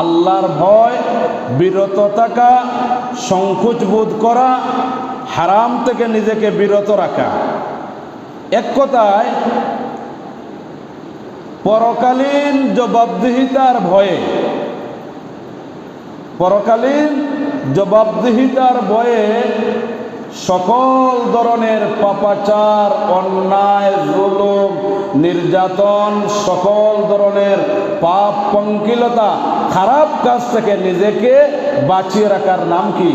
আল্লাহর ভয়, বিরত থাকা, সংকোচ বোধ করা, হারাম থেকে নিজেকে বিরত রাখা। এক কথায় পরকালীন জবাবদিহিতার ভয়ে, পরকালীন জবাবদিহিতার ভয়ে সকল ধরনের পাপাচার, অন্যায়, জুলুম, নির্যাতন, সকল ধরনের পাপ, পঙ্কিলতা, খারাপ কাজ থেকে নিজেকে বাঁচিয়ে রাখার নাম কি?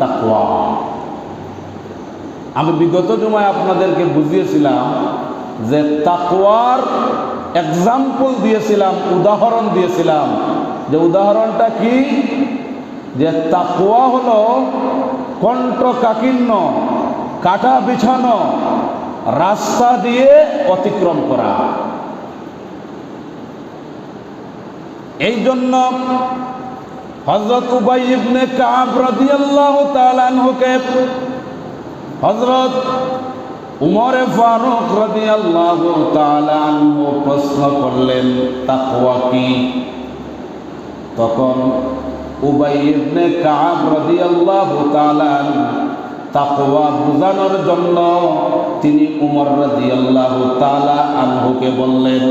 তাকওয়া। আমি বিগত জুমায় আপনাদেরকে বুঝিয়েছিলাম যে তাকওয়ার এক্সাম্পল দিয়েছিলাম, উদাহরণ দিয়েছিলাম। যে উদাহরণটা কি? যে তাকওয়া হলো কণ্টকাকীর্ণ, কাটা বিছানো রাস্তা দিয়ে অতিক্রম করা। এই জন্য হযরত উবাই ইবনে কাব রাদিয়াল্লাহু তাআলা আনহুকে হযরত উমর ফারুক রাদিয়াল্লাহু তাআলা আনহু প্রশ্ন করলেন, তাকওয়া কি? তখন উবাই ইবনে কাব রাদিয়াল্লাহু তাআলা তাকওয়া বুঝানোর জন্য তিনি উমর রাদিয়াল্লাহু তাআলা আনহুকে বললেন,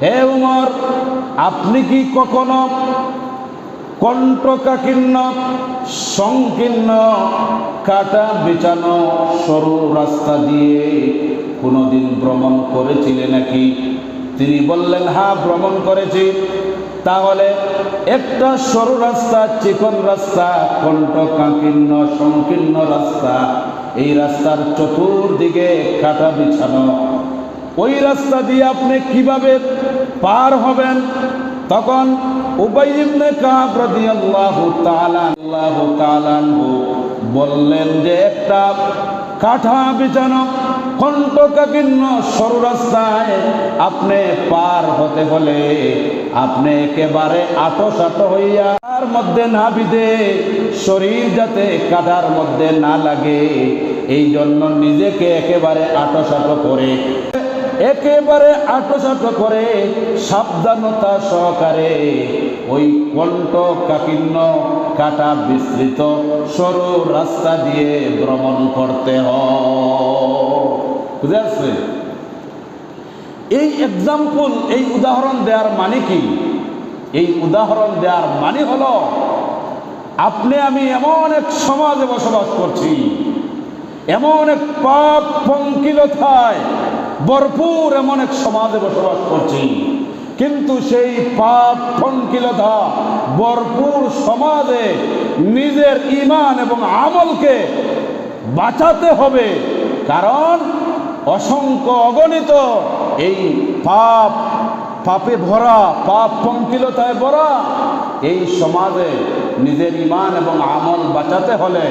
হে উমর, আপনি কি কখনো কণ্টকাকীর্ণ, সংকীর্ণ, কাটা বিছানো সরু রাস্তা দিয়ে কোনোদিন ভ্রমণ করেছিলেন নাকি? তিনি বললেন, হ্যাঁ, ভ্রমণ করেছি। তাহলে একটা সরু রাস্তা, চিকন রাস্তা, কণ্টকাকীর্ণ, সংকীর্ণ রাস্তা, এই রাস্তার চতুর্দিকে কাটা বিছানো, ওই রাস্তা দিয়ে আপনি কিভাবে পার হবেন? তখন উবাই ইবনে কাব রাদিয়াল্লাহু তাআলা বললেন যে একটা কাটা বিছানো কণ্টকাকীর্ণ সরু রাস্তায় আপনি পার হতে হলে আপনি একেবারে আঁটো হইয়া তার মধ্যে না বিধে, শরীর যাতে কাটার মধ্যে না লাগে, এই জন্য নিজেকে একেবারে আঁটো করে সাবধানতা সহকারে ওই কণ্টকাকীর্ণ, কাটা বিস্তৃত সরু রাস্তা দিয়ে ভ্রমণ করতে হয়। বুঝে আসছে? এই এক্সাম্পল, এই উদাহরণ দেওয়ার মানে কি? এই উদাহরণ দেওয়ার মানে হলো, আপনি আমি এমন এক সমাজে বসবাস করছি, এমন এক পাপ পঙ্কিলতায় ভরপুর এমন এক সমাজে বসবাস করছি, কিন্তু সেই পাপ পঙ্কিলতা ভরপুর সমাজে নিজের ঈমান এবং আমলকে বাঁচাতে হবে। কারণ অসংখ্য অগণিত এই পাপে ভরা, পাপ পঙ্কিলতায় ভরা এই সমাজে নিজের ঈমান এবং আমল বাঁচাতে হলে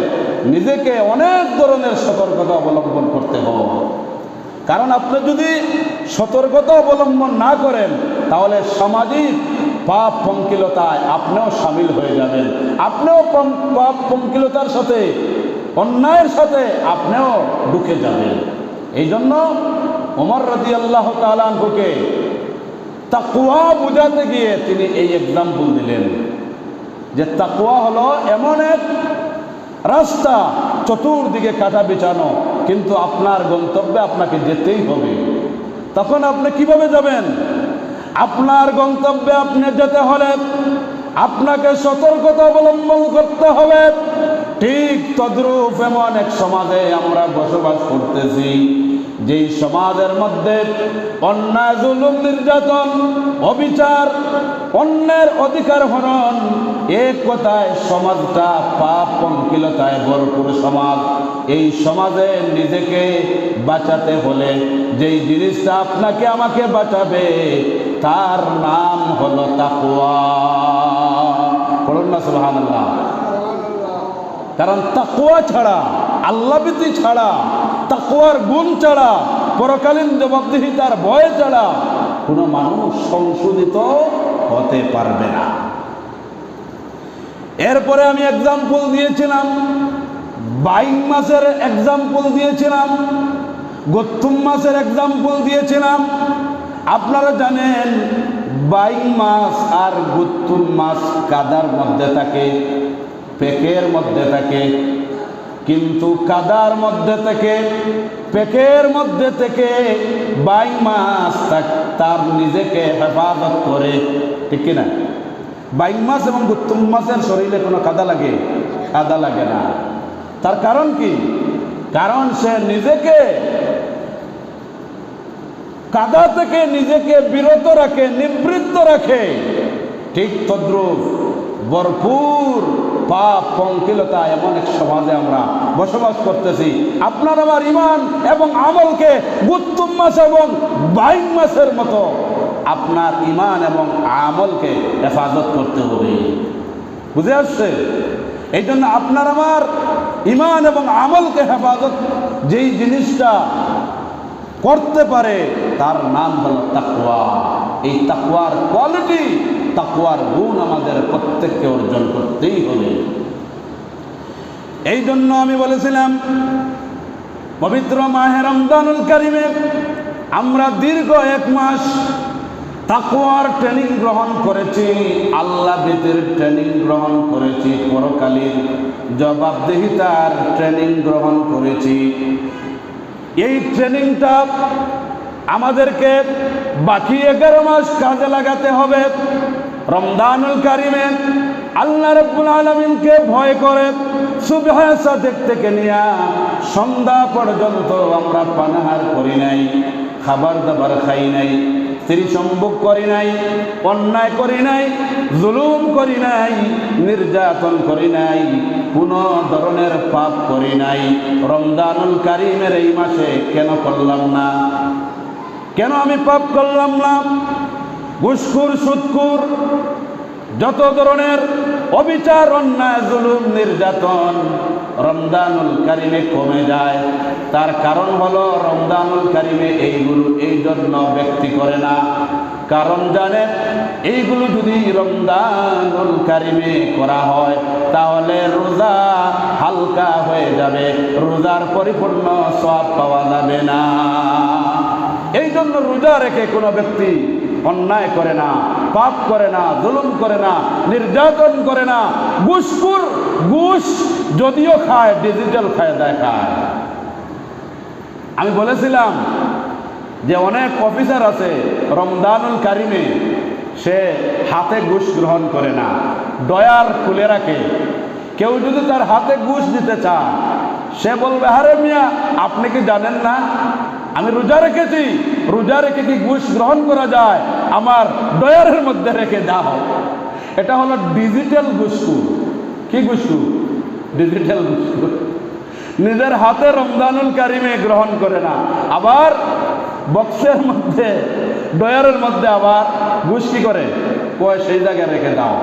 নিজেকে অনেক ধরনের সতর্কতা অবলম্বন করতে হবে। কারণ আপনি যদি সতর্কতা অবলম্বন না করেন, তাহলে সামাজিক পাপ পঙ্কিলতায় আপনিও সামিল হয়ে যাবেন, আপনিও পাপ পঙ্কিলতার সাথে, অন্যায়ের সাথে আপনিও ঢুকে যাবেন। এই জন্য ওমর রাদিয়াল্লাহু তাআলা আনহুকে তাকওয়া বুঝাতে গিয়ে তিনি এই এক্সাম্পল দিলেন যে তাকওয়া হলো এমন এক রাস্তা, চতুর্দিকে কাটা বিছানো, কিন্তু আপনার গন্তব্যে আপনাকে যেতেই হবে। তখন আপনি কিভাবে যাবেন? আপনার গন্তব্যে আপনি যেতে হলে আপনাকে সতর্কতা অবলম্বন করতে হবে। ঠিক তদ্রূপ এমন এক সমাজে আমরা বসবাস করতেছি, যেই সমাজের মধ্যে অন্যায়, জুলুম, নির্যাতন, অবিচার, অন্যের অধিকার হরণ, এক কথায় সমাজটা পাপ পঙ্কিলতায় ভরপুর সমাজ। এই সমাজে নিজেকে বাঁচাতে হলে যেই জিনিসটা আপনাকে আমাকে বাঁচাবে তার নাম হলো তাকওয়া। বলুন না সুবহানাল্লাহ। কারণ তাকওয়া ছাড়া, আল্লাহভীতি ছাড়া, তাকওয়ার গুণ ছাড়া, পরকালীন জবাবদিহিতার ভয় ছাড়া কোনো মানুষ সংশোধিত হতে পারবে না। এরপরে আমি এক্সাম্পল দিয়েছিলাম, বাইং মাসের এক্সাম্পল দিয়েছিলাম, গত্তুম মাসের এক্সাম্পল দিয়েছিলাম। আপনারা জানেন বাইং মাছ আর গুত্তুম মাছ কাদার মধ্যে থাকে, পেকের মধ্যে থাকে, কিন্তু কাদার মধ্যে থেকে পেকের মধ্যে থেকে বাইং মাছ তার নিজেকে হেফাজত করে, ঠিক কিনা? বাইং মাছ এবং গুত্তুম মাছের শরীরে কোনো কাদা লাগে? কাদা লাগে না। তার কারণ কি? কারণ সে নিজেকে কাদা থেকে নিজেকে বিরত রাখে, নিবৃত্ত রাখে। ঠিক তদ্রূপ ভরপুর পাপ পঙ্কিলতা এমন এক সমাজে আমরা বসবাস করতেছি। আপনার আমার ইমান এবং আমলকে গুত্তুম মাছ এবং বাইং মাছের মতো আপনার ইমান এবং আমলকে হেফাজত করতে হবে। বুঝে আসছে? এই জন্য আপনার আমার ইমান এবং আমলকে হেফাজত যেই জিনিসটা করতে পারে তার নাম হলো তাকওয়া। এই তাকওয়ার কোয়ালিটি, তাকওয়ার গুণ আমাদের প্রত্যেককে অর্জন করতেই হবে। এই জন্য আমি বলেছিলাম পবিত্র মাহে রমজানুল কারিমে আমরা দীর্ঘ 1 মাস তাকওয়ার ট্রেনিং গ্রহণ করেছি, আল্লাহ ভীতির ট্রেনিং গ্রহণ করেছি, পরকালীন জবাবদিহিতার ট্রেনিং গ্রহণ করেছি। এই ট্রেনিংটা আমাদেরকে বাকি 11 মাস কাজে লাগাতে হবে। রমজানুল কারিমে আল্লাহ রাব্বুল আলামিনকে ভয় করে সুবহ সাদেক থেকে নিয়ে সন্ধ্যা পর্যন্ত আমরা পানাহার করি নাই, খাবার দাবার খাই নাই, স্ত্রী সম্ভোগ করি নাই, অন্যায় করি নাই, জুলুম করি নাই, নির্যাতন করি নাই, কোনো ধরনের পাপ করি নাই। রমজানুল কারিমের এই মাসে কেন করলাম না? কেন আমি পাপ করলাম না? ঘুষখোর, সুদখোর, যত ধরনের অবিচার, অন্যায়, জুলুম, নির্যাতন রমজানুল কারিমে কমে যায়। তার কারণ হলো রমজানুল কারিমে এইগুলো এই জন্য ব্যক্তি করে না, কারণ জানে এইগুলো যদি রমজানুল কারিমে করা হয় তাহলে রোজা হালকা হয়ে যাবে, রোজার পরিপূর্ণ সওয়াব পাওয়া যাবে না। এই জন্য রোজা রেখে কোনো ব্যক্তি অন্যায় করে না, পাপ করে না, জুলুম করে না, নির্যাতন করে না। ঘুষখোর, ঘুষ যদিও খায়, ডিজিটাল খায়, দেখায়। আমি বলেছিলাম যে অনেক অফিসার আছে রমজানুল কারিমে সে হাতে ঘুষ গ্রহণ করে না, ডয়ার খুলে রাখে। কেউ যদি তার হাতে ঘুষ দিতে চায় সে বলবে, আরে মিয়া আপনি কি জানেন না আমি রোজা রেখেছি, রোজা রেখে কি ঘুষ গ্রহণ করা যায়? আমার ডয়ারের মধ্যে রেখে দাও। এটা হলো ডিজিটাল ঘুষখোর। কি ঘুষখোর? ডিজিটাল ঘুষখোর। নিজের হাতে রমজানুল কারিমে গ্রহণ করে না, আবার বক্সের মধ্যে, ডয়ারের মধ্যে আবার ঘুষ কি করে? কয় সেই জায়গায় রেখে দাও।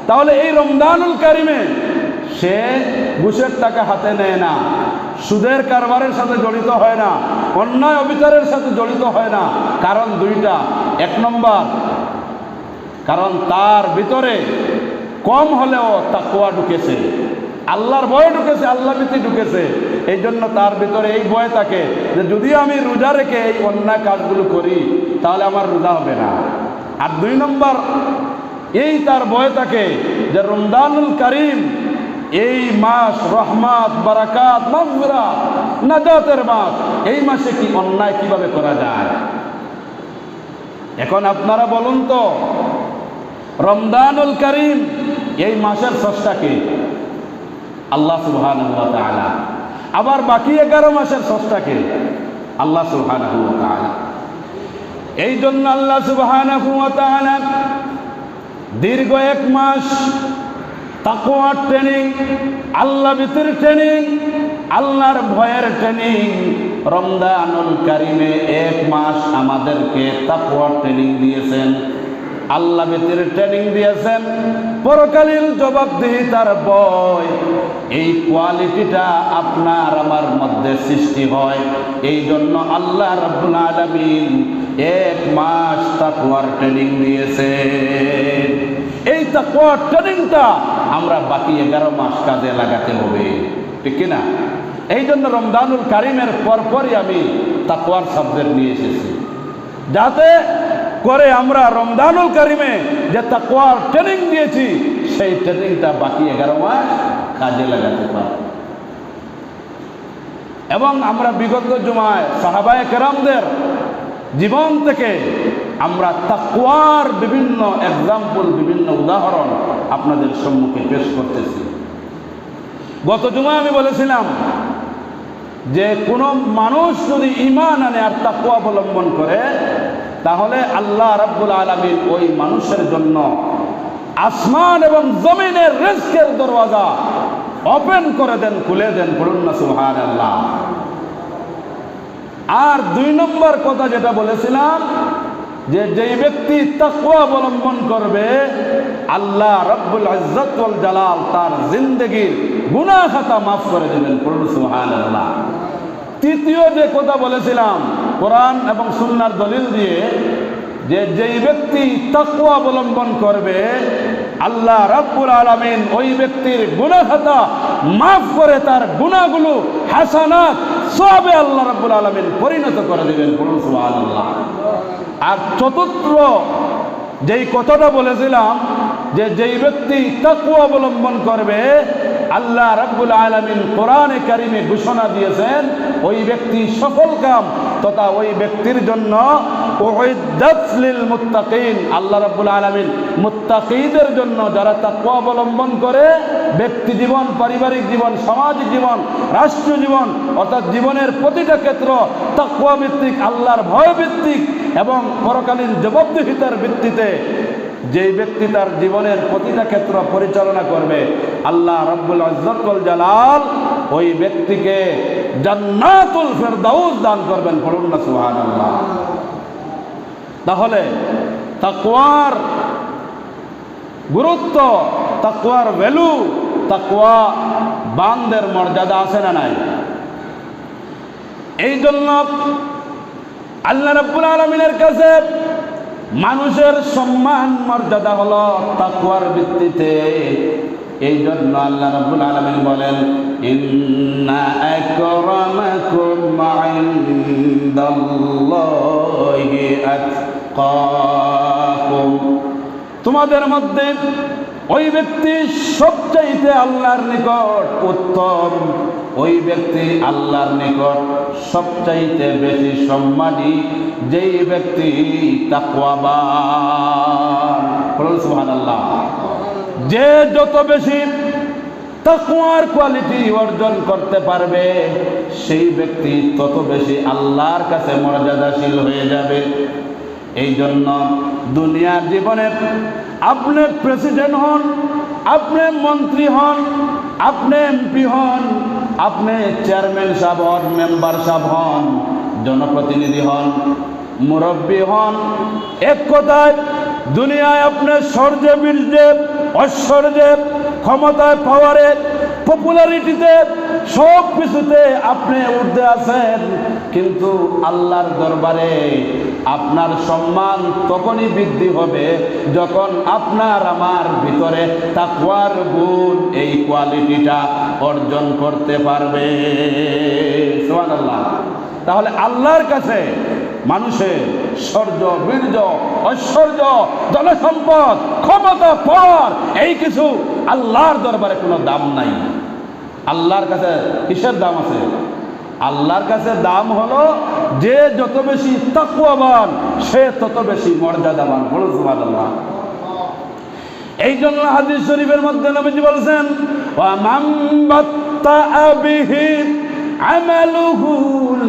তাহলে এই রমজানুল কারিমে সে ঘুষের টাকা হাতে নেয় না, সুদের কারবারের সাথে জড়িত হয় না, অন্যায় অবিচারের সাথে জড়িত হয় না। কারণ দুইটা। 1 নম্বর, কারণ তার ভিতরে কম হলেও তাকওয়া ঢুকেছে, আল্লাহর ভয় ঢুকেছে, আল্লাহ ভীতি ঢুকেছে। এই জন্য তার ভিতরে এই ভয় থাকে যে যদি আমি রোজা রেখে এই অন্যায় কাজগুলো করি তাহলে আমার রোজা হবে না। আর 2 নম্বর, এই তার ভয় থাকে যে রমজানুল কারিম এই মাস রহমত, বারাকাত, মাগফিরাত, নাজাতের মাস, এই মাসে কি অন্যায় কিভাবে করা যায়? এখন আপনারা বলুন তো, রমজানুল কারিম এই মাসের স্রষ্টা কে? আল্লাহ সুবহানাহু ওয়া তাআলা। আবার বাকি 11 মাসের স্রষ্টা কে? আল্লাহ সুবহানাহু ওয়া তাআলা। এই জন্য আল্লাহ সুবহানাহু ওয়া তাআলা দীর্ঘ 1 মাস তাকওয়ার ট্রেনিং, আল্লাহ ভীতির ট্রেনিং, আল্লাহর ভয়ের ট্রেনিং, রমজানুল কারিমে 1 মাস আমাদেরকে তাকওয়ার ট্রেনিং দিয়েছেন, আল্লাহ ভীতির ট্রেনিং দিয়েছেন, পরকালীন জবাবদিহিতার ভয়। এই কোয়ালিটিটা আপনার আমার মধ্যে সৃষ্টি হয়। এই জন্য আল্লাহ রাব্বুল আলামিন 1 মাস তাকওয়ার ট্রেনিং দিয়েছে। এই তাকওয়ার ট্রেনিংটা আমরা বাকি 11 মাস কাজে লাগাতে হবে, ঠিক কিনা? এই জন্য রমজানুল কারিমের পরপরই আমি তাকওয়ার সাবজেক্ট নিয়ে এসেছি, যাতে করে আমরা রমজানুল কারিমে যে তাকওয়ার ট্রেনিং দিয়েছি সেই ট্রেনিংটা বাকি 11 মাস কাজে লাগাতে পারি। এবং আমরা বিগত জুমায় সাহাবায়ে কেরামদের জীবন থেকে আমরা তাকওয়ার বিভিন্ন এক্সাম্পল, বিভিন্ন উদাহরণ আপনাদের সম্মুখে পেশ করতেছি। গত জুমায় আমি বলেছিলাম যে কোনো মানুষ যদি ঈমান আনে আর তাকওয়া অবলম্বন করে, তাহলে আল্লাহ রাব্বুল আলামিন ওই মানুষের জন্য আসমান এবং জমিনের রিজকের দরওয়াজা ওপেন করে দেন, খুলে দেন। বলুন না সুবহানাল্লাহ। আর 2 নম্বর কথা যেটা বলেছিলাম যে যেই ব্যক্তি তাকওয়া অবলম্বন করবে, আল্লাহ রাব্বুল ইজ্জত ওয়াল জালাল তার জিন্দেগীর গুনাহ খাতা মাফ করে দেবেন। বলুন সুবহানাল্লাহ। তৃতীয় যে কথা বলেছিলাম কোরআন এবং সুন্নাহর দলিল দিয়ে, যে যেই ব্যক্তি তাকওয়া অবলম্বন করবে, আল্লাহ রাব্বুল আলামিন ওই ব্যক্তির গুনাহ খাতা মাফ করে তার গুনাহগুলো হাসানাত সওয়াবে আল্লাহ রাব্বুল আলামিন পরিণত করে দেবেন। বলুন সুবহানাল্লাহ। আর চতুর্থ যেই কথাটা বলেছিলাম যে যেই ব্যক্তি তাকওয়া অবলম্বন করবে, আল্লাহ রাব্বুল আলামিন কোরআনে কারিমে ঘোষণা দিয়েছেন ওই ব্যক্তি সফল কাম তথা ওই ব্যক্তির জন্য উইদ্দাত লিল মুত্তাকিন। আল্লাহ রাব্বুল আলামিন মুত্তাকিদের জন্য, যারা তাকওয়া অবলম্বন করে ব্যক্তি জীবন, পারিবারিক জীবন, সামাজিক জীবন, রাষ্ট্রীয় জীবন অর্থাৎ জীবনের প্রতিটা ক্ষেত্র তাকওয়া ভিত্তিক, আল্লাহর ভয় ভিত্তিক এবং পরকালীন জবাবদিহিতার ভিত্তিতে যেই ব্যক্তি তার জীবনের প্রতিটা ক্ষেত্র পরিচালনা করবে, আল্লাহ রাব্বুল ইজ্জত ওয়াল জালাল ওই ব্যক্তিকে জান্নাতুল ফেরদাউস দান করবেন। বলুন না সুবহানাল্লাহ। তাহলে তাকওয়ার গুরুত্ব, তাকওয়ার ভ্যালু, তাকওয়া বান্দার মর্যাদা আছে না নাই? এই জন্য আল্লাহ রাব্বুল আলামিনের কাছে মানুষের সম্মান মর্যাদা হলো তাকওয়ার ভিত্তিতে। এই জন্য আল্লাহ রাব্বুল আলামিন বলেন, ইন্না আকরামাকুম ইনদাল্লাহি আতকাকুম। তোমাদের মধ্যে ওই ব্যক্তি সবচাইতে আল্লাহর নিকট উত্তম, ওই ব্যক্তি আল্লাহর নিকট সবচাইতে বেশি সম্মানী, যেই ব্যক্তি তাকওয়াবান। বলুন সুবহানাল্লাহ। যে যত বেশি তাকওয়ার কোয়ালিটি অর্জন করতে পারবে, সেই ব্যক্তি তত বেশি আল্লাহর কাছে মর্যাদাশীল হয়ে যাবে। এই জন্য দুনিয়ার জীবনে আপনি প্রেসিডেন্ট হন, আপনি মন্ত্রী হন, আপনি এমপি হন, আপনি চেয়ারম্যান সাহেব হন, মেম্বার সাহেব হন, জনপ্রতিনিধি হন, মুরব্বী হন, এক কথায় দুনিয়ায় আপনি শৌর্যে, বীর্যে, ঐশ্বর্যে, ক্ষমতায়, পাওয়ারে, পপুলারিটিতে, সব কিছুতে আপনি ঊর্ধ্বে আছেন, কিন্তু আল্লাহর দরবারে আপনার সম্মান তখনই বৃদ্ধি হবে যখন আপনার আমার ভিতরে তাকওয়ার গুণ, এই কোয়ালিটিটা অর্জন করতে পারবে। সুবহানাল্লাহ। তাহলে আল্লাহর কাছে মানুষের শৌর্য, বীর্য, ঐশ্বর্য, জনসম্পদ, ক্ষমতা, পাওয়ার এই কিছু আল্লাহর দরবারে কোনো দাম নাই। আল্লাহর কাছে কিসের দাম আছে? আল্লাহর কাছে দাম হলো যে যত বেশি তাকওয়াবান সে তত বেশি মর্যাদাবান। বলুন সুবহানাল্লাহ। এই জন্য হাদিস শরীফের মধ্যে নবীজি বলেছেন, ওয়া মান বাত্তা বিহি আমালুহু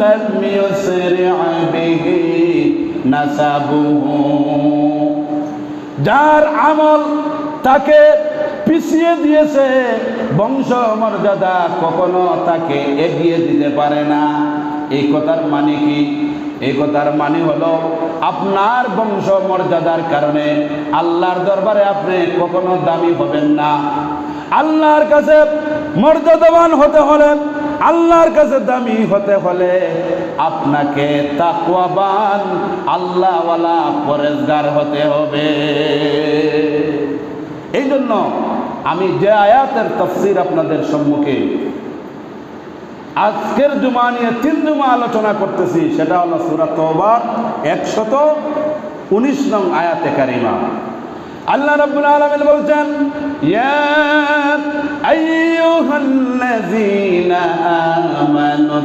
লাম ইউসরি'আ বিহি নাসাবুহু। যার আমল তাকে পিছিয়ে দিয়েছে, বংশ মর্যাদা কখনো তাকে এগিয়ে দিতে পারে না। এই কথার মানে কি? এই কথার মানে হলো আপনার বংশ মর্যাদার কারণে আল্লাহর দরবারে আপনি কখনো দামি হবেন না। আল্লাহর কাছে মর্যাদাবান হতে হলে, আল্লাহর কাছে দামি হতে হলে আপনাকে তাকওয়াবান, আল্লাহওয়ালা, পরেজগার হতে হবে। এই জন্য আমি যে আয়াতের তাফসীর আপনাদের সম্মুখে আজকের জুমা নিয়ে 3 জুমা আলোচনা করতেছি, সেটা হলো সূরা তওবার 19 নং আয়াতে কারিমা আল্লাহ রাব্বুল আলামিন বলছেন, ইয়া আইয়ুহাল্লাযীনা আমানু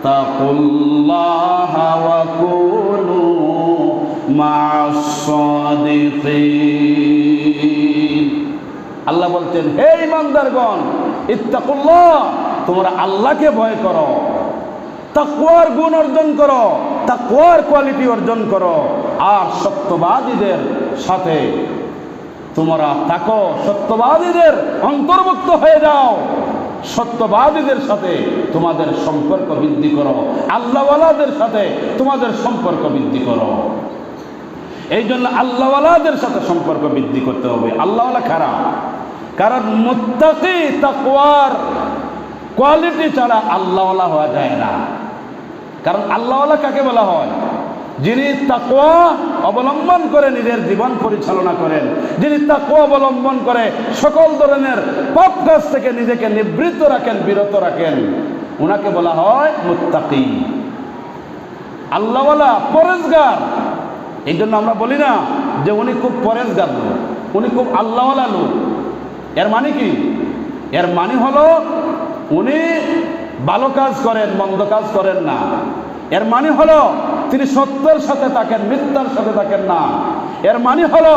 তাকুল্লাহা ওয়া কুনু মা'আস সাদিকিন। আল্লাহ বলছেন, হে ঈমানদারগণ, ইত্তাকুল্লাহ, তোমরা আল্লাহকে ভয় করো, তাকওয়ার গুণ অর্জন করো, তাকওয়ার কোয়ালিটি অর্জন করো, আর সত্যবাদীদের সাথে তোমরা থাকো, সত্যবাদীদের অন্তর্ভুক্ত হয়ে যাও, সত্যবাদীদের সাথে তোমাদের সম্পর্ক বৃদ্ধি করো, আল্লাহওয়ালাদের সাথে তোমাদের সম্পর্ক বৃদ্ধি করো। এই জন্য আল্লাহওয়ালাদের সাথে সম্পর্ক বৃদ্ধি করতে হবে। আল্লাহওয়ালা খারাপ, কারণ মুত্তাকি তাকওয়ার কোয়ালিটি ছাড়া আল্লাহওয়ালা হওয়া যায় না। কারণ আল্লাহওয়ালা কাকে বলা হয়? যিনি তাকওয়া অবলম্বন করে নিজের জীবন পরিচালনা করেন, যিনি তাকওয়া অবলম্বন করে সকল ধরনের পাপ কাজ থেকে নিজেকে নিবৃত্ত রাখেন, বিরত রাখেন, ওনাকে বলা হয় মুত্তাকি। আল্লাহওয়ালা পরেজগার। এই জন্য আমরা বলি না যে উনি খুব পরেজগার লোক, উনি খুব আল্লাহওয়ালা লোক। এর মানে কি? এর মানে হলো উনি ভালো কাজ করেন, মন্দ কাজ করেন না। এর মানে হলো তিনি সত্যের সাথে থাকেন, মিথ্যার সাথে থাকেন না। এর মানে হলো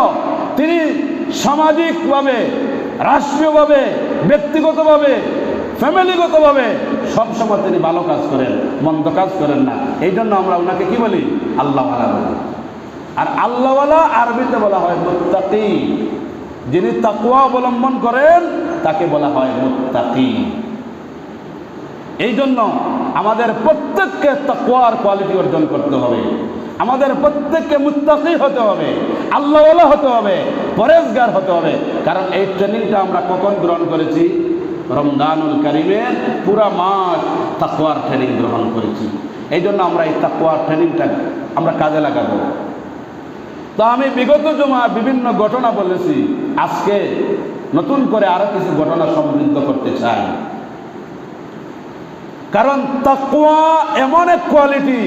তিনি সামাজিকভাবে, রাষ্ট্রীয়ভাবে, ব্যক্তিগতভাবে, ফ্যামিলিগতভাবে সবসময় তিনি ভালো কাজ করেন, মন্দ কাজ করেন না। এই জন্য আমরা ওনাকে কি বলি? আল্লাহওয়ালা বলি। আর আল্লাহওয়ালা আরবিতে বলা হয় মুত্তাকি। যিনি তাকওয়া অবলম্বন করেন তাকে বলা হয় মুত্তাকি। এই জন্য আমাদের প্রত্যেককে তাকওয়ার কোয়ালিটি অর্জন করতে হবে, আমাদের প্রত্যেককে মুত্তাকি হতে হবে, আল্লাহওয়ালা হতে হবে, পরেজগার হতে হবে। কারণ এই ট্রেনিংটা আমরা কখন গ্রহণ করেছি? রমজানুল কারিমের পুরা মাস তাকওয়ার ট্রেনিং গ্রহণ করেছি। এই জন্য আমরা এই তাকওয়ার ট্রেনিংটা আমরা কাজে লাগাবো। তো আমি বিগত জমা বিভিন্ন ঘটনা বলেছি, আজকে নতুন করে আরো কিছু ঘটনা সমৃদ্ধ করতে চাই। কারণ তাকওয়া এমন এক কোয়ালিটি,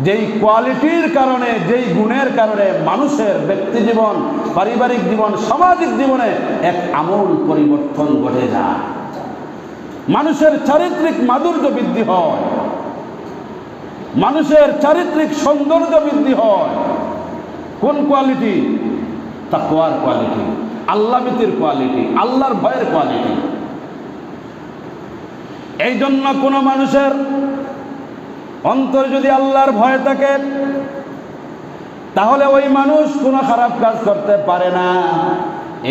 যেই কোয়ালিটির কারণে, যেই গুণের কারণে মানুষের ব্যক্তি জীবন, পারিবারিক জীবন, সামাজিক জীবনে এক আমূল পরিবর্তন ঘটে যায়। মানুষের চারিত্রিক মাধুর্য বৃদ্ধি হয়, মানুষের চারিত্রিক সৌন্দর্য বৃদ্ধি হয়। কোন কোয়ালিটি? তাকওয়ার কোয়ালিটি, আল্লাহ ভীতির কোয়ালিটি, আল্লাহর ভয়ের কোয়ালিটি। এই জন্য কোনো মানুষের অন্তর যদি আল্লাহর ভয় থাকে, তাহলে ওই মানুষ কোনো খারাপ কাজ করতে পারে না।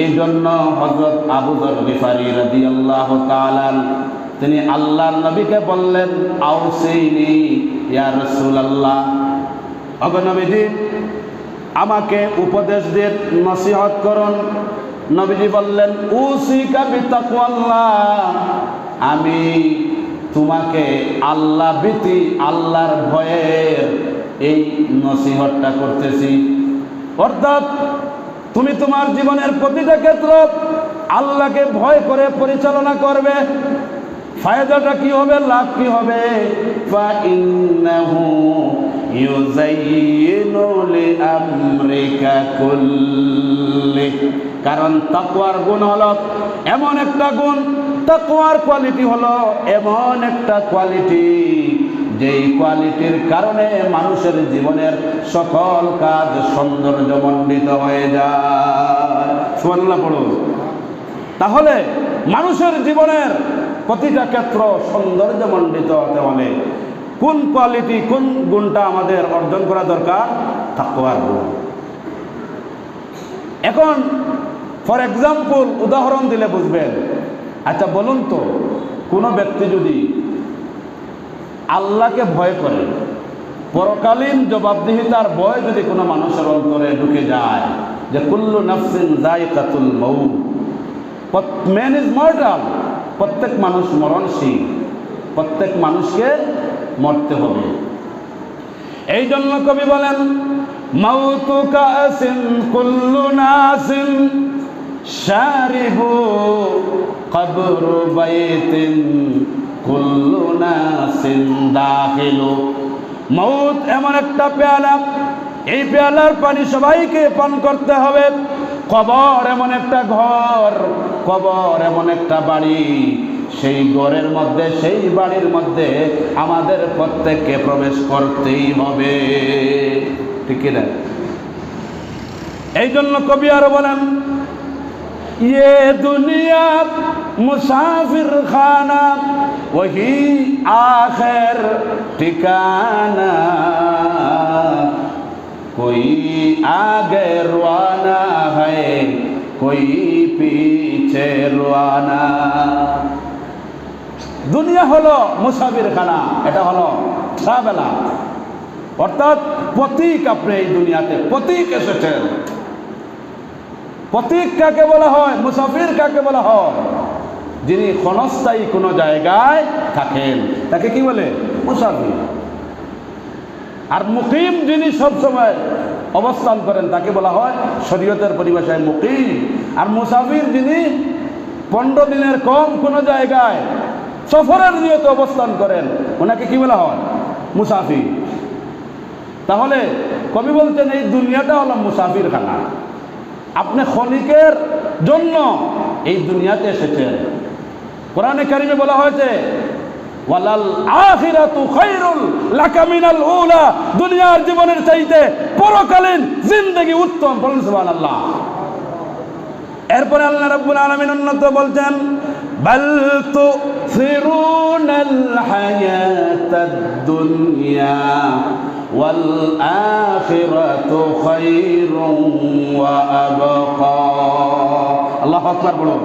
এই জন্য হযরত আবু যর গিফারি রাদিয়াল্লাহু তাআলা তিনি আল্লাহর নবীকে বললেন, আউসিনি ইয়া রাসূলুল্লাহ, ওগো নবীজি আমাকে উপদেশ দিন, নসিহত করুন। নবীজি বললেন, উসিকা বিতাকওয়াল্লাহ, আমি তোমাকে আল্লাহ ভীতি, আল্লাহর ভয়ের এই নসিহতটা করতেছি। অর্থাৎ তুমি তোমার জীবনের প্রতিটা ক্ষেত্র আল্লাহকে ভয় করে পরিচালনা করবে। ফায়দাটা কি হবে? লাভ কি হবে? ফাইন্নাহু ইউযায়্যিনু লিআমরিকা কুল্লি, কারণ তাকওয়ার গুণ হলো এমন একটা গুণ, তাকওয়ার কোয়ালিটি হলো এমন একটা কোয়ালিটি, যেই কোয়ালিটির কারণে মানুষের জীবনের সকল কাজ সৌন্দর্যমণ্ডিত হয়ে যায়। সুবহানাল্লাহ পড়ুন। তাহলে মানুষের জীবনের প্রতিটা ক্ষেত্র সৌন্দর্যমণ্ডিত হতে হলে কোন কোয়ালিটি, কোন গুণটা আমাদের অর্জন করা দরকার? তাকওয়ার গুণ। এখন ফর এক্সাম্পল, উদাহরণ দিলে বুঝবেন। আচ্ছা বলুন তো, কোনো ব্যক্তি যদি আল্লাহকে ভয় করে, পরকালীন জবাবদিহিতার ভয় যদি কোনো মানুষের অন্তরে ঢুকে যায়, যে কুল্লু নাফসিন যায়কাতুল মাউত, ম্যান ইজ মর্টাল, প্রত্যেক মানুষ মরণশীল, প্রত্যেক মানুষকে মরতে হবে। এই জন্য কবি বলেন, মাউতু কাসিন কুল্লু নাসিন শারিবু কবরু বাইতিন কুল্লু নাসিন দাখিলু। মউত এমন একটা পেয়ালা এই পেয়ালার পানি সবাইকে পান করতে হবে। কবর এমন একটা ঘর, কবর এমন একটা বাড়ি, সেই ঘরের মধ্যে, সেই বাড়ির মধ্যে আমাদের প্রত্যেককে প্রবেশ করতেই হবে, ঠিক না? এই জন্য কবি আরো বলেন, ये दुनिया मुसाफिर खाना वही आखिर ठिकाना, कोई आगे रवाना है कोई पीछे रवाना। দুনিয়া হলো মুসাফির খানা, এটা হলো ট্রাভেলার, অর্থাৎ পথিক। আপনি এই দুনিয়াতে পথিক এসেছেন। পথিক কাকে বলা হয়? মুসাফির কাকে বলা হয়? যিনি ক্ষণস্থায়ী কোনো জায়গায় থাকেন তাকে কি বলে? মুসাফির। আর মুকিম যিনি সবসময় অবস্থান করেন তাকে বলা হয় শরীয়তের পরিভাষায় মুকিম। আর মুসাফির যিনি 15 দিনের কম কোনো জায়গায় সফরের নিয়তে অবস্থান করেন ওনাকে কি বলা হয়? মুসাফির। তাহলে কবি বলছেন এই দুনিয়াটা হলো মুসাফির খানা। আপনি ক্ষণিকের জন্য এই দুনিয়াতে এসেছেন। কোরআনে কারিমে বলা হয়েছে ওয়ালাল আখিরাতু খায়রুল লাকা মিনাল উলা, দুনিয়ার জীবনের চাইতে পরকালীন জিন্দেগি উত্তম। বলুন সুবহানাল্লাহ। এরপরে আল্লাহ রাব্বুল আলামিন উন্নত বলছেন বাল তুসিরুনাল হায়াতাদ দুনিয়া ওয়াল আখিরাতু খায়রুন ওয়া আবকা। আল্লাহু আকবার বলুন।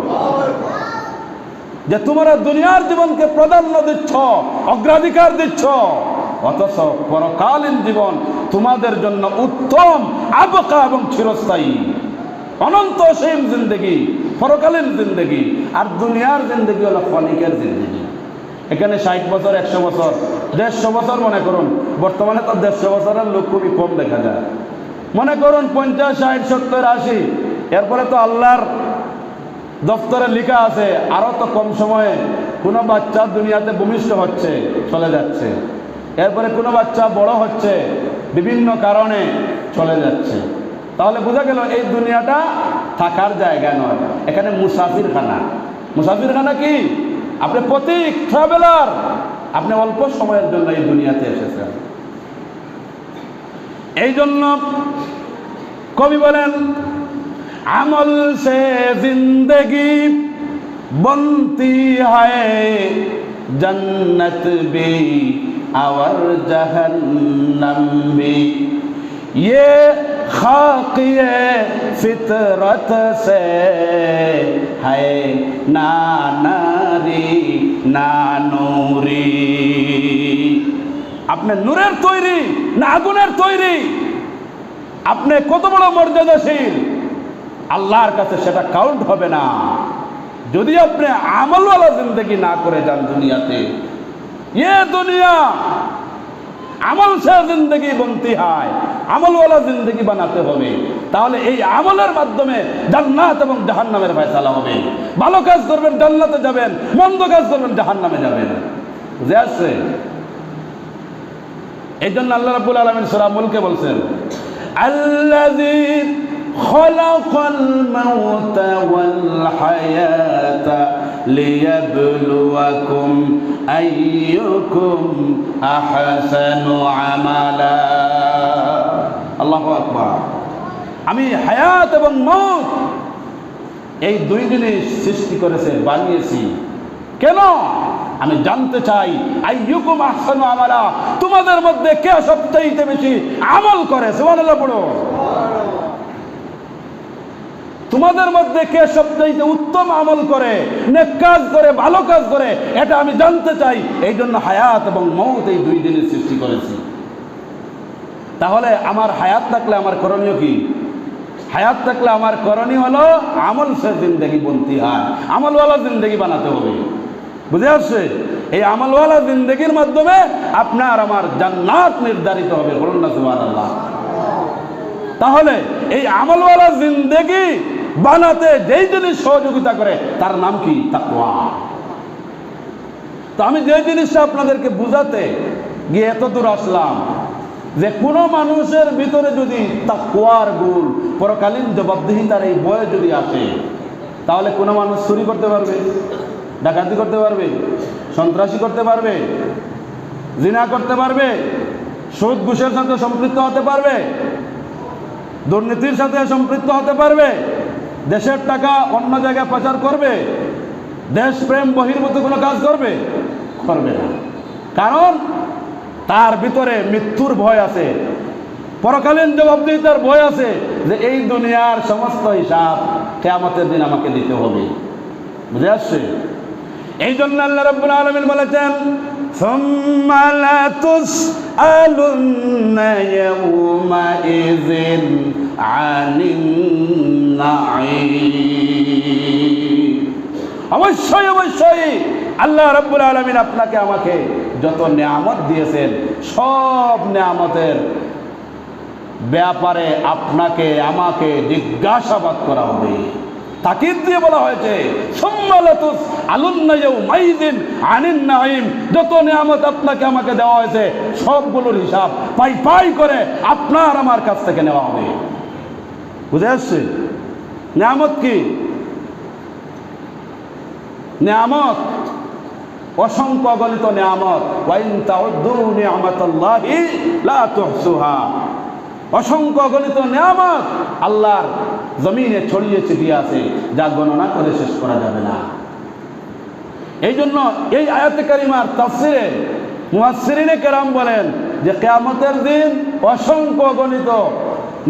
যে তোমরা দুনিয়ার জীবনকে প্রাধান্য দিচ্ছ, অগ্রাধিকার দিচ্ছ, অথচ পরকালীন জীবন তোমাদের জন্য উত্তম, আবকা এবং চিরস্থায়ী, অনন্ত অসীম জিন্দেগি, পরকালীন জিন্দেগি। আর দুনিয়ার জিন্দেগি হলো ক্ষণিকের জিন্দেগি। এখানে 60 বছর, 100 বছর, 150 বছর মনে করুন। বর্তমানে তো 150 বছরের লোক খুবই কম দেখা যায়। মনে করুন 50, 60, 70, 80, এরপরে তো আল্লাহর দপ্তরে লেখা আছে আরো তো কম সময়ে কোনো বাচ্চা দুনিয়াতে ভূমিষ্ঠ হচ্ছে, চলে যাচ্ছে। এরপরে কোনো বাচ্চা বড় হচ্ছে, বিভিন্ন কারণে চলে যাচ্ছে। তাহলে বোঝা গেল এই দুনিয়াটা থাকার জায়গা নয়, এখানে মুসাফির খানা। মুসাফির খানা কি? আপনি পথিক, ট্রাভেলার, আপনি অল্প সময়ের জন্য এই দুনিয়াতে এসেছেন। এই জন্য কবি বলেন আমল সে জিন্দগি বনতি হায় জন্নত भी और जहन्नम भी, ये खाकिए फितरत से है ना नारी ना नूरी। আপনি নূরের তৈরি না আগুনের তৈরি? আপনি কত বড় মর্যাদাশীল, আল্লাহর কাছে সেটা কাউন্ট হবে না যদি আপনি আমলওয়ালা জিন্দগি না করে যান দুনিয়াতে। ये दुनिया আমল সে জিন্দগি বনতি হয়, আমলওয়ালা জিন্দগি বানাতে হবে। তাহলে এই আমলের মাধ্যমে জান্নাত এবং জাহান্নামের ফয়সালা হবে। ভালো কাজ করবেন জান্নাতে যাবেন, মন্দ কাজ করবেন জাহান্নামে যাবেন। বুঝে আসছে? এই জন্য আল্লাহ রাব্বুল আলামিন সূরা মুলকে বলছেন আল্লাযী খালাকাল মাউতা ওয়াল হায়াতা লিয়াবলুয়াকুম আইয়ুকুম আহসানু আমালা। আল্লাহু আকবার। আমি হায়াত এবং মউত এই দুই জিনিস সৃষ্টি করেছে, বানিয়েছি। কেন? আমি জানতে চাই আইয়ুকুম আহসানু আমালা, তোমাদের মধ্যে কে সবচেয়ে বেশি আমল করে। সুবহানাল্লাহ পড়ো। তোমাদের মধ্যে কে সবচেয়ে উত্তম আমল করে, নেক কাজ করে, ভালো কাজ করে, এটা আমি জানতে চাই। এই জন্য হায়াত এবং মউত এই দুই জিনিস সৃষ্টি করেছি। তাহলে আমার হায়াত থাকলে আমার করণীয় কি? হায়াত থাকলে আমার করণীয় হলো আমল সে জিন্দগি বনতি হয়, আমলওয়ালা জিন্দগি বানাতে হবে। বুঝে আসছে? এই আমলওয়ালা জিন্দগির মাধ্যমে আপনার আমার জান্নাত নির্ধারিত হবে। বলুন না সুবহানাল্লাহ। তাহলে এই আমলওয়ালা জিন্দগি বানাতে যেই জিনিস সহযোগিতা করে তার নাম কি? তাকওয়া। তো আমি যে জিনিসটা আপনাদেরকে বুঝাতে গিয়ে এত দূর আসলাম, যে কোনো মানুষের ভিতরে যদি তাকওয়ার গুণ, পরকালীন জবাবদিহিতার এই ভয় যদি আসে, তাহলে কোনো মানুষ চুরি করতে পারবে, ডাকাতি করতে পারবে, সন্ত্রাসী করতে পারবে, জিনা করতে পারবে, সুদ ঘুষের সাথে সম্পৃক্ত হতে পারবে, দুর্নীতির সাথে সম্পৃক্ত হতে পারবে, দেশের টাকা অন্য জায়গায় পাচার করবে, দেশপ্রেম বহির্ভূত কোনো কাজ করবে না। কারণ তার ভিতরে মৃত্যুর ভয় আছে, পরকালীন জবাবদিহিতার ভয় আছে, যে এই দুনিয়ার সমস্ত হিসাব কিয়ামতের দিন আমাকে দিতে হবে। বুঝে আসছে? এই জন্য আল্লাহ রাব্বুল আলামিন বলেছেন, সুম্মা লা তুসআলুন্না ইয়াওমাইযিন আনিন নাঈম। অবশ্যই অবশ্যই আল্লাহ রাব্বুল আলামিন আপনাকে আমাকে যত নিয়ামত দিয়েছেন, সব নিয়ামতের ব্যাপারে আপনাকে আমাকে জিজ্ঞাসাবাদ করা হবে। তাকিদ দিয়ে বলা হয়েছে, সুম্মা লা তুসআলুন্না ইয়াওমাইযিন আনিন নাঈম। যত নিয়ামত আপনাকে আমাকে দেওয়া হয়েছে, সবগুলোর হিসাব পাই পাই করে আপনার আমার কাছ থেকে নেওয়া হবে। বুঝে আসছে? নিয়ামত কি? নিয়ামত অসংখ্য অগণিত নিয়ামত। ওয়া ইন তাউদ্দু নি'মাতাল্লাহি লা তুহসুহা। অসংখ্য অগণিত নিয়ামত আল্লাহর জমিনে ছড়িয়ে ছিটিয়ে আছে, যা গণনা করে শেষ করা যাবে না। এই জন্য এই আয়াতে কারিমার তাফসিরে মুফাসসিরিনে কেরাম বলেন যে কিয়ামতের দিন অসংখ্য অগণিত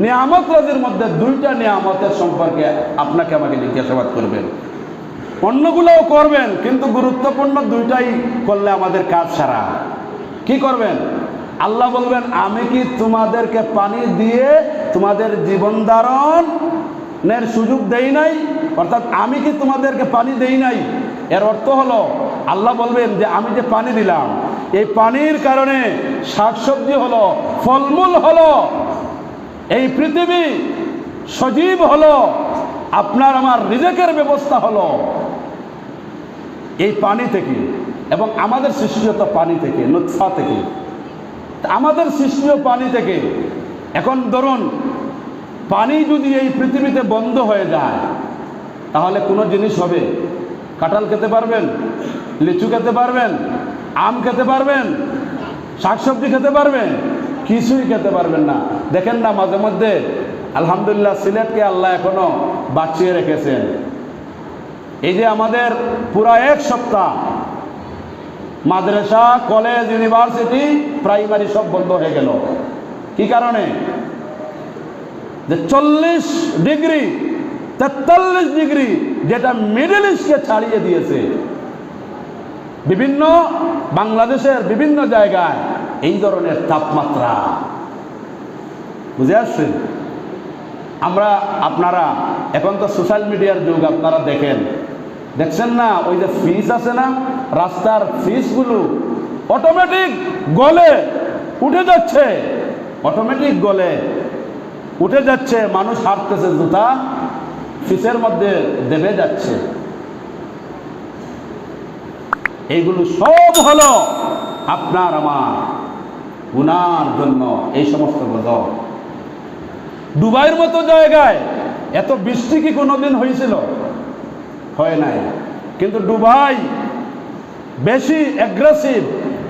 নিয়ামত রাজির মধ্যে দুইটা নিয়ামতের সম্পর্কে আপনাকে আমাকে জিজ্ঞাসাবাদ করবেন। অন্যগুলোও করবেন, কিন্তু গুরুত্বপূর্ণ দুইটাই করলে আমাদের কাজ সারা। কি করবেন? আল্লাহ বলবেন, আমি কি তোমাদেরকে পানি দিয়ে তোমাদের জীবন ধারণের সুযোগ দেই নাই? অর্থাৎ আমি কি তোমাদেরকে পানি দেই নাই? এর অর্থ হলো আল্লাহ বলবেন যে আমি যে পানি দিলাম, এই পানির কারণে শাকসবজি হলো, ফলমূল হলো, এই পৃথিবী সজীব হলো, আপনার আমার রিজেকের ব্যবস্থা হলো এই পানি থেকে। এবং আমাদের সৃষ্টিও তো পানি থেকে, নুতফা থেকে, আমাদের সৃষ্টিও পানি থেকে। এখন ধরুন, পানি যদি এই পৃথিবীতে বন্ধ হয়ে যায়, তাহলে কোনো জিনিস হবে? কাঁঠাল খেতে পারবেন? লিচু খেতে পারবেন? আম খেতে পারবেন? শাকসবজি খেতে পারবেন? কিছুই খেতে পারবেন না। দেখেন না, মাঝে মধ্যে আলহামদুলিল্লাহ সিলেটকে আল্লাহ এখনো বাঁচিয়ে রেখেছেন। এই যে আমাদের পুরা এক সপ্তাহ মাদ্রাসা, কলেজ, ইউনিভার্সিটি, প্রাইমারি সব বন্ধ হয়ে গেল। কি কারণে? যে 40 ডিগ্রি 43 ডিগ্রি যেটা মিডল ইস্টকে ছাড়িয়ে দিয়েছে, বিভিন্ন বাংলাদেশের বিভিন্ন জায়গায় এই ধরনের তাপমাত্রা। বুঝে আসছেন? আপনারা এখন তো সোশ্যাল মিডিয়ার যুগ, আপনারা দেখছেন না, ওই যে ফ্রিজ আছে না, রাস্তার ফ্রিজগুলো অটোমেটিক গলে উঠে যাচ্ছে, অটোমেটিক গলে উঠে যাচ্ছে, মানুষ হাঁটতেছে, জুতা ফ্রিজের মধ্যে দেবে যাচ্ছে। এইগুলো সব হলো আপনার আমার গুনার জন্য এই সমস্ত গজব। দুবাইয়ের মতো জায়গায় এত বৃষ্টি কি কোনোদিন হয়েছিল? হয় নাই। কিন্তু দুবাই বেশি অ্যাগ্রেসিভ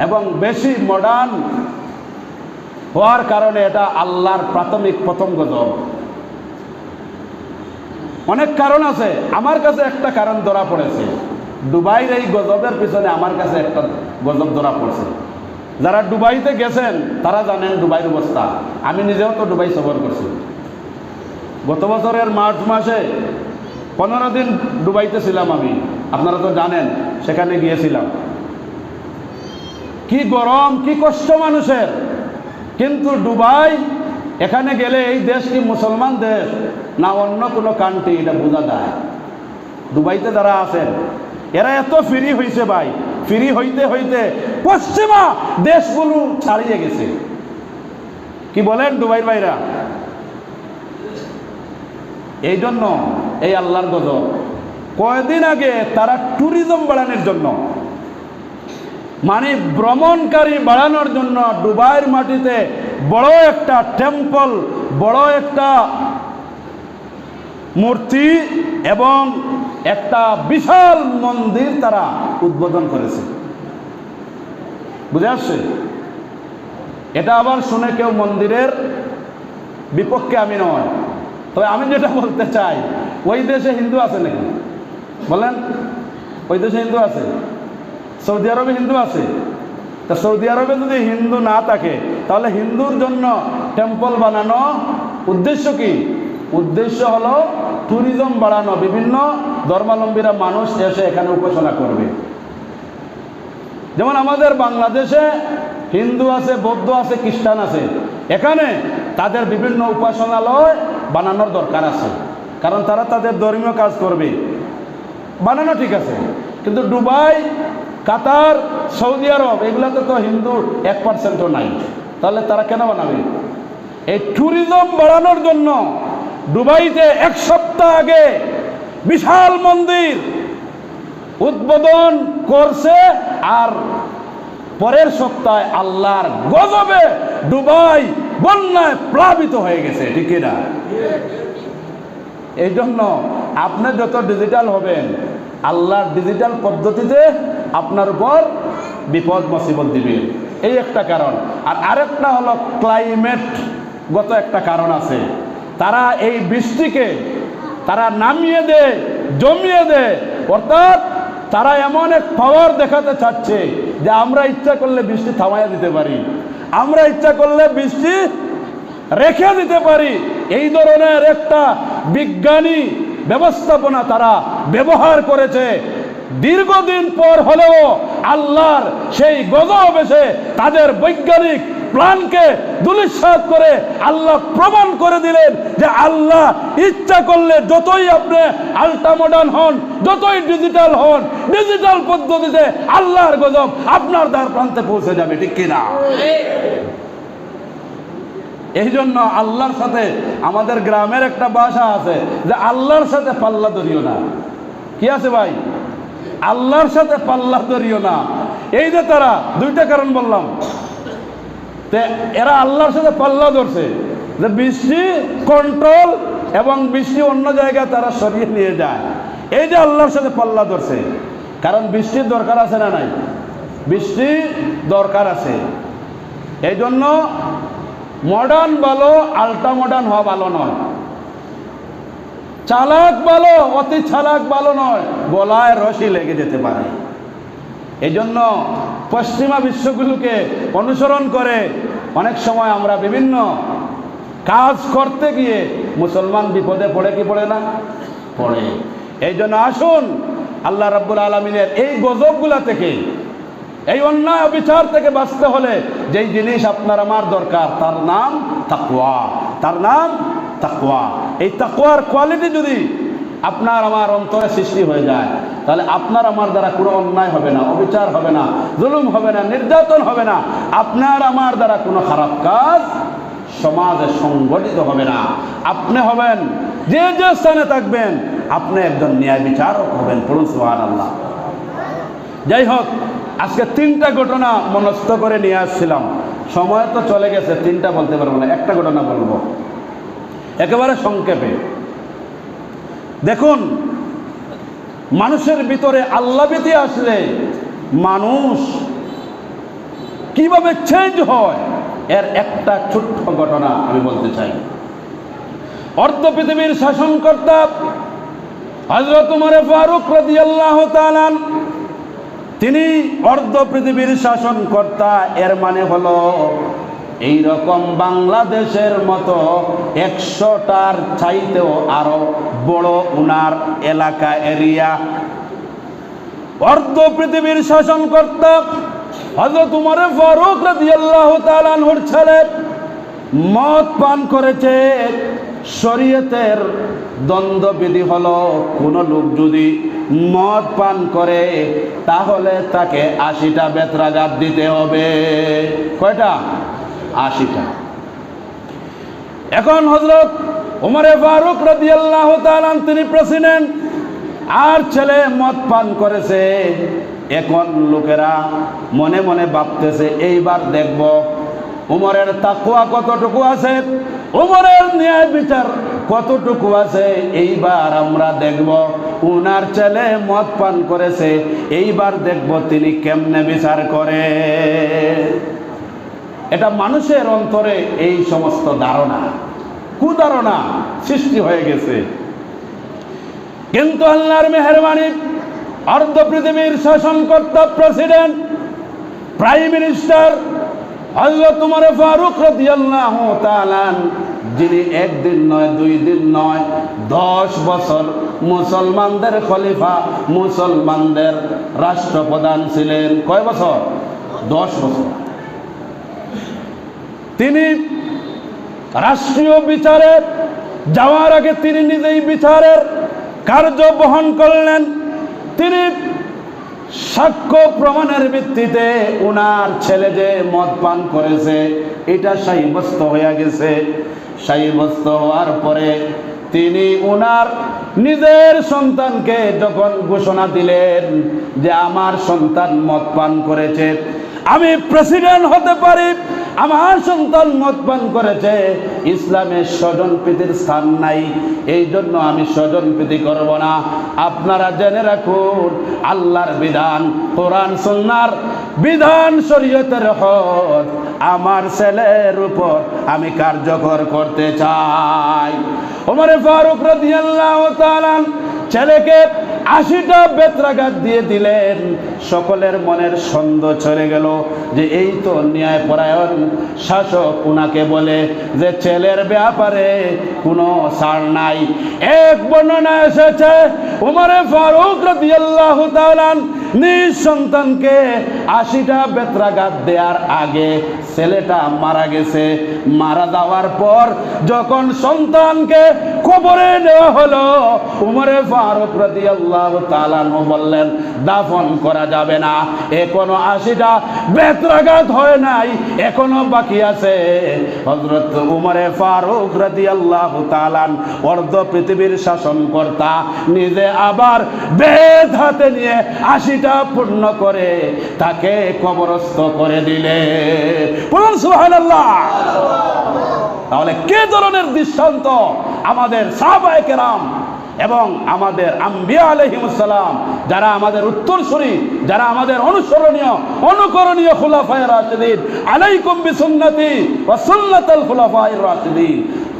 এবং বেশি মডার্ন হওয়ার কারণে এটা আল্লাহর প্রাথমিক প্রথম গজব। অনেক কারণ আছে, আমার কাছে একটা কারণ ধরা পড়েছে। দুবাইয়ের এই গজবের পিছনে আমার কাছে একটা গজব ধরা পড়ছে। যারা দুবাইতে গেছেন তারা জানেন দুবাইয়ের অবস্থা। আমি নিজেও তো দুবাই সফর করছি। গত বছরের মার্চ মাসে 15 দিন দুবাইতে ছিলাম আমি, আপনারা তো জানেন, সেখানে গিয়েছিলাম। কি গরম, কি কষ্ট মানুষের। কিন্তু দুবাই, এখানে গেলে এই দেশ কি মুসলমান দেশ না অন্য কোনো কান্ট্রি, এটা বোঝা যায়। দুবাইতে যারা আছেন এরা এত ফ্রি হয়েছে ভাই, ফ্রি হইতে হইতে পশ্চিমা দেশগুলো ছাড়িয়ে গেছে। কি বলেন দুবাইয়ের ভাইরা? এই জন্য এই আল্লাহর গজব। কয়েকদিন আগে তারা ট্যুরিজম বাড়ানোর জন্য, মানে ভ্রমণকারী বাড়ানোর জন্য দুবাইয়ের মাটিতে বড় একটা টেম্পল, বড় একটা মূর্তি এবং একটা বিশাল মন্দির তারা উদ্বোধন করেছে। বুঝে আসছে? এটা আবার শুনে কেউ মন্দিরের বিপক্ষে আমি নয়, তবে আমি যেটা বলতে চাই, ওই দেশে হিন্দু আছে নাকি বলেন? ওই দেশে হিন্দু আছে? সৌদি আরবে হিন্দু আছে? তা সৌদি আরবে যদি হিন্দু না থাকে তাহলে হিন্দুর জন্য টেম্পল বানানো উদ্দেশ্য কি? উদ্দেশ্য হলো ট্যুরিজম বাড়ানো, বিভিন্ন ধর্মাবলম্বীরা মানুষ এসে এখানে উপাসনা করবে। যেমন আমাদের বাংলাদেশে হিন্দু আছে, বৌদ্ধ আছে, খ্রিস্টান আছে, এখানে তাদের বিভিন্ন উপাসনালয় বানানোর দরকার আছে, কারণ তারা তাদের ধর্মীয় কাজ করবে। বানানো ঠিক আছে, কিন্তু দুবাই, কাতার, সৌদি আরব এগুলোতে তো হিন্দু 1%ও নাই, তাহলে তারা কেন বানাবে? এই ট্যুরিজম বাড়ানোর জন্য দুবাইতে 1 সপ্তাহ আগে বিশাল মন্দির উদ্বোধন করছে, আর পরের সপ্তাহে আল্লাহর গজবে দুবাই বন্যায় প্লাবিত হয়ে গেছে, ঠিক না? এই জন্য আপনি যত ডিজিটাল হবেন, আল্লাহর ডিজিটাল পদ্ধতিতে আপনার উপর বিপদ মুসিবত দিবেন, এই একটা কারণ। আর আরেকটা হলো ক্লাইমেটগত একটা কারণ আছে। তারা এই বৃষ্টিকে তারা নামিয়ে দেয়, জমিয়ে দেয়, অর্থাৎ তারা এমন এক পাওয়ার দেখাতে চাচ্ছে যে আমরা ইচ্ছা করলে বৃষ্টি থামাইয়া দিতে পারি, আমরা ইচ্ছা করলে বৃষ্টি রেখে দিতে পারি। এই ধরনের একটা বিজ্ঞানী ব্যবস্থাপনা তারা ব্যবহার করেছে। দীর্ঘদিন পর হলেও আল্লাহর সেই গজব এসে তাদের বৈজ্ঞানিক প্ল্যানকে ধূলিসাৎ করে আল্লাহ প্রমাণ করে দিলেন যে আল্লাহ ইচ্ছা করলে যতই আপনি আল্ট্রা মডার্ন হন, যতই ডিজিটাল হন, ডিজিটাল পদ্ধতিতে আল্লাহর গজব আপনার দ্বার প্রান্তে পৌঁছে যাবে, ঠিক কিনা? এই জন্য আল্লাহর সাথে, আমাদের গ্রামের একটা ভাষা আছে যে আল্লাহর সাথে পাল্লা ধরিও না। কি আছে ভাই? আল্লাহর সাথে পাল্লা ধরিও না। এই যে তারা দুইটা কারণ বললাম, এরা আল্লাহর সাথে পাল্লা ধরছে যে বৃষ্টি কন্ট্রোল এবং বৃষ্টি অন্য জায়গায় তারা সরিয়ে নিয়ে যায়। এই যে আল্লাহর সাথে পাল্লা ধরছে, কারণ বৃষ্টির দরকার আছে না নাই? বৃষ্টি দরকার আছে। এই জন্য মডার্ন ভালো, আল্ট্রা মডার্ন হওয়া ভালো নয়। চালাক ভালো, অতি চালাক ভালো নয়, গলায় রশি লেগে যেতে পারে। এই জন্য পশ্চিমা বিশ্বগুলোকে অনুসরণ করে অনেক সময় আমরা বিভিন্ন কাজ করতে গিয়ে মুসলমান বিপদে পড়ে কি পড়ে না? পড়ে। এই জন্য আসুন আল্লাহ রাব্বুল আলামিনের এই গজবগুলা থেকে, এই অন্যায় অবিচার থেকে বাঁচতে হলে যেই জিনিস আপনার আমার দরকার তার নাম তাকওয়া, তার নাম তাকওয়া। এই তাকওয়ার কোয়ালিটি যদি আপনার আমার অন্তরে সৃষ্টি হয়ে যায়, তাহলে আপনার আমার দ্বারা কোনো অন্যায় হবে না, অবিচার হবে না, জুলুম হবে না, নির্যাতন হবে না, আপনার আমার দ্বারা কোনো খারাপ কাজ সমাজে সংগঠিত হবে না। আপনি হবেন, যে যে স্থানে থাকবেন আপনি একজন ন্যায় বিচারক হবেন। পড়ুন সুবহানাল্লাহ। যাই হোক, আজকে 3টা ঘটনা মনস্থ করে নিয়ে আসছিলাম, সময় তো চলে গেছে, 3টা বলতে পারবো না, একটা ঘটনা বলবো একেবারে সংক্ষেপে। দেখুন, মানুষের ভিতরে আল্লাহভীতি আসলে মানুষ কিভাবে চেঞ্জ হয়, এর একটা ছোট্ট ঘটনা আমি বলতে চাই। অর্ধ পৃথিবীর শাসনকর্তা হযরত ওমর ফারুক রাদিয়াল্লাহু তাআলা, তিনি অর্ধ পৃথিবীর শাসনকর্তা। এর মানে হলো এই রকম বাংলাদেশের মতো 100টার চাইতেও আরো বড় উনার এলাকা, এরিয়া। অর্ধ পৃথিবীর শাসনকর্তা হযরত ওমর ফারুক রাদিয়াল্লাহু তাআলা আনহুর ছেলে মদ পান করেছে। শরীয়তের দ্বন্দ্ববিধি হলো, কোন লোক যদি মদ পান করে তাহলে তাকে 80টা বেত্রাঘাত দিতে হবে। কয়টা? 80টা। এখন হযরত ওমর ফারুক রাদিয়াল্লাহু তাআলা তিনি প্রেসিডেন্ট, আর ছেলে মদ পান করেছে। এখন লোকেরা মনে মনে ভাবতেছে এইবার দেখব উমরের তাকওয়া কতটুকু আছে, উমরের ন্যায় বিচার কতটুকু আছে। এইবার আমরা দেখব উনার ছেলে মদ পান করেছে, এইবার দেখব তিনি কেমনে বিচার করে। এটা মানুষের অন্তরে এই সমস্ত ধারণা, কুধারণা সৃষ্টি হয়ে গেছে। কিন্তু আল্লাহর মেহেরবানি, অর্ধ পৃথিবীর শাসনকর্তা, প্রেসিডেন্ট, প্রাইম মিনিস্টার হযরত ওমর ফারুক রাদিয়াল্লাহু তাআলা, যিনি একদিন নয়, 2 দিন নয়, 10 বছর মুসলমানদের খলিফা, মুসলমানদের রাষ্ট্রপ্রধান ছিলেন। কয় বছর? 10 বছর। তিনি রাষ্ট্রীয় বিচারে যাওয়ার আগে তিনি নিজেই বিচারের কার্য বহন করলেন। তিনি সাক্ষ্য প্রমাণের ভিত্তিতে উনার ছেলে যে মদ পান করেছে এটা সাব্যস্ত হয়ে গেছে। সাব্যস্ত হওয়ার পরে তিনি উনার নিজের সন্তানকে যখন ঘোষণা দিলেন যে আমার সন্তান মদ পান করেছে, আমি প্রেসিডেন্ট হতে পারি, আমার সন্তান মদ পান করেছে, ইসলামে স্বজনপ্রীতির স্থান নাই, এই জন্য আমি স্বজনপ্রীতি করব না। আপনারা জেনে রাখুন, আল্লাহর বিধান, কোরআন সুন্নাহর বিধান, শরীয়তের হক আমার ছেলের উপর আমি কার্যকর করতে চাই। ওমর ফারুক রাদিয়াল্লাহু তাআলা ছেলেকে 80টা বেত্রাঘাত দিয়ে দিলেন। সকলের মনের সন্দেহ চলে গেল যে এই তো ন্যায়পরায়ণ শাসক। উনাকে বলে যে ছেলের ব্যাপারে কোনো ছাড় নাই। এক বর্ণনা এসেছে ওমর ফারুক রাদিয়াল্লাহু তাআলা নিজ সন্তানকে 80টা বেত্রাঘাত দেওয়ার আগে ছেলেটা মারা গেছে। মারা যাওয়ার পর যখন সন্তানকে কবরে নেওয়া হলো, ওমর ফারুক রাদিয়াল্লাহু তাআলা বললেন দাফন করা যাবে না, এখনো 80টা বেত্রাঘাত হয় নাই, এখনো বাকি আছে। হযরত ওমর ফারুক রাদিয়াল্লাহু তাআলা অর্ধ পৃথিবীর শাসনকর্তা, নিজে আবার বেদ হাতে নিয়ে 80টা পূর্ণ করে তাকে কবরস্থ করে দিলে। বলুন সুবহানাল্লাহ। তাহলে কে ধরনের দৃষ্টান্ত আমাদের সাহাবায়ে কেরাম এবং আমাদের আম্বিয়া আলাইহিমুস সালাম, যারা আমাদের উত্তরসূরি, যারা আমাদের অনুসরণীয় অনুকরণীয় খুলাফায়ে রাশিদিন, আলাইকুম বিসুন্নতি ওয়া সুন্নাতুল খুলাফায়ে রাশিদিন।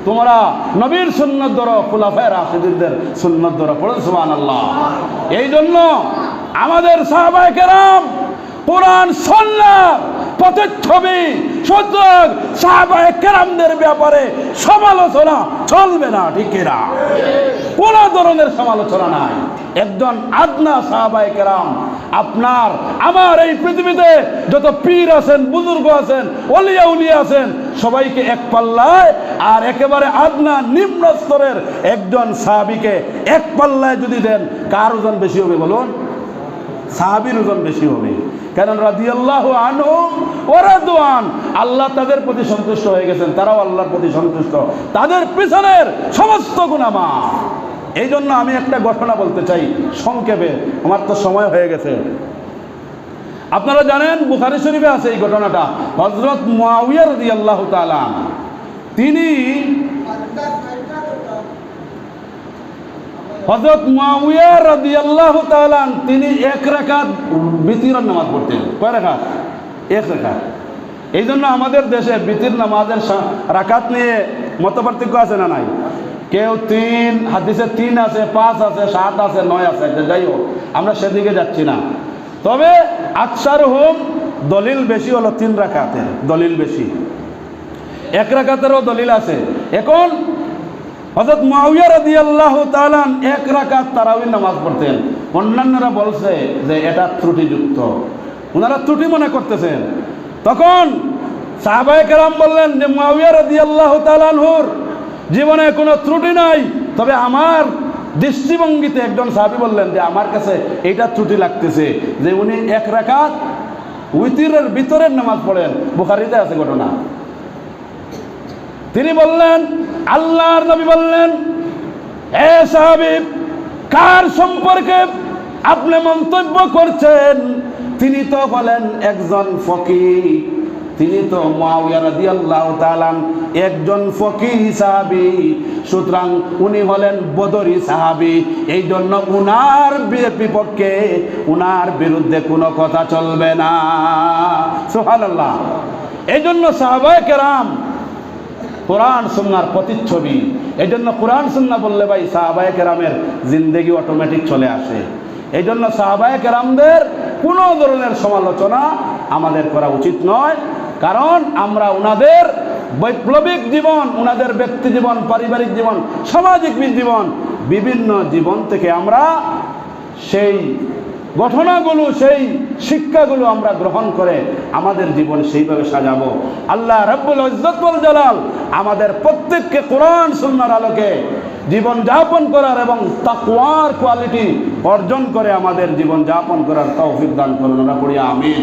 তোমরা নবীর সুন্নাত ধরো, খুলাফায়ে রাশিদিনদের সুন্নাত ধরো। পড়ুন সুবহানাল্লাহ। এই জন্য আমাদের সাহাবায়ে কেরাম কোরআন সুন্নাহ প্রতিচ্ছবি, সুতরাং সাহাবায়ে কেরামদের ব্যাপারে সমালোচনা চলবে না, ঠিক না? কোন ধরনের সমালোচনা নাই। একজন আদনা সাহাবায়ে কেরাম, আপনার আমার এই পৃথিবীতে যত পীর আছেন, বুজুর্গ আছেন, ওলিয়া উলিয়া আছেন, সবাইকে এক পাল্লায়, আর একেবারে আদনা নিম্ন স্তরের একজন সাহাবীকে এক পাল্লায় যদি দেন, কার ওজন বেশি হবে বলুন? সাহাবীর ওজন বেশি হবে। কারণ রাদিয়াল্লাহু আনহু ওয়া রাদওয়ান, আল্লাহ তাদের প্রতি সন্তুষ্ট হয়ে গেছেন, তারাও আল্লাহর প্রতি সন্তুষ্ট, তাদের পিছনের সমস্ত গুনাহ মাফ। এই জন্য আমি একটা ঘটনা বলতে চাই সংক্ষেপে, আমার তো সময় হয়ে গেছে। আপনারা জানেন বুখারী শরীফে আছে এই ঘটনাটা। হযরত মুআবিয়া রাদিয়াল্লাহু তাআলা তিনি হযরত মুআবিয়া রাদিয়াল্লাহু তাআলা তিনি 1 রাকাত বিতিরের নামাজ পড়তেন। কয় রাকাত? 1 রাকাত। এই জন্য আমাদের দেশে বিতির নামাজের রাকাত নিয়ে মতপার্থক্য আছে না নাই? কেউ 3, হাদিসে 3 আছে, 5 আছে, 7 আছে, 9 আছে। যাই হোক, আমরা সেদিকে যাচ্ছি না। তবে আকসারহুম দলিল বেশি হলো 3 রাকাতের, দলিল বেশি। 1 রাকাতেরও দলিল আছে। এখন হযরত মুআবিয়া রাদিয়াল্লাহু তাআলা 1 রাকাত তারাবির নামাজ পড়তেন। অন্যান্যরা বলছে যে এটা ত্রুটিযুক্ত, ওনারা ত্রুটি মনে করতেছেন। তখন সাহাবায়ে কেরাম বললেন যে মুআবিয়া রাদিয়াল্লাহু তাআলা আনহুর জীবনে কোনো ত্রুটি নাই, তবে আমার দৃষ্টিভঙ্গিতে একজন সাহাবী বললেন যে আমার কাছে এইটা ত্রুটি লাগতেছে যে উনি 1 রাকাত উইতিরের ভিতরের নামাজ পড়েন। বুখারীতে আছে ঘটনা। তিনি বললেন, আল্লাহর নবী বললেন, হে সাহাবী, কার সম্পর্কে আপনি মন্তব্য করছেন? তিনি তো বলেন একজন ফকিহ, তিনি তো মুআবিয়া রাদিয়াল্লাহু তাআলা একজন ফকিহ সাহাবী, সুতরাং উনি হলেন বদরি সাহাবী। এই জন্য উনার বিপক্ষে, উনার বিরুদ্ধে কোনো কথা চলবে না। সুবহানাল্লাহ। এই জন্য সাহাবায়ে কেরাম কোরআন সুন্নাহর প্রতিচ্ছবি। এই জন্য কোরআন সুন্নাহ বললে ভাই সাহাবায়ে কেরামের জিন্দেগি অটোমেটিক চলে আসে। এই জন্য সাহাবায়ে কেরামদের কোনো ধরনের সমালোচনা আমাদের করা উচিত নয়, কারণ আমরা উনাদের বৈপ্লবিক জীবন, উনাদের ব্যক্তি জীবন, পারিবারিক জীবন, সামাজিক জীবন, বিভিন্ন জীবন থেকে আমরা সেই ঘটনাগুলো, সেই শিক্ষাগুলো আমরা গ্রহণ করে আমাদের জীবন সেইভাবে সাজাবো। আল্লাহ রাব্বুল ইজ্জত ওয়াল জালাল আমাদের প্রত্যেককে কোরআন সুন্নাহর আলোকে জীবন যাপন করার এবং তাকওয়ার কোয়ালিটি অর্জন করে আমাদের জীবন যাপন করার তৌফিক দান করুন। আমরা পড়ি আমিন।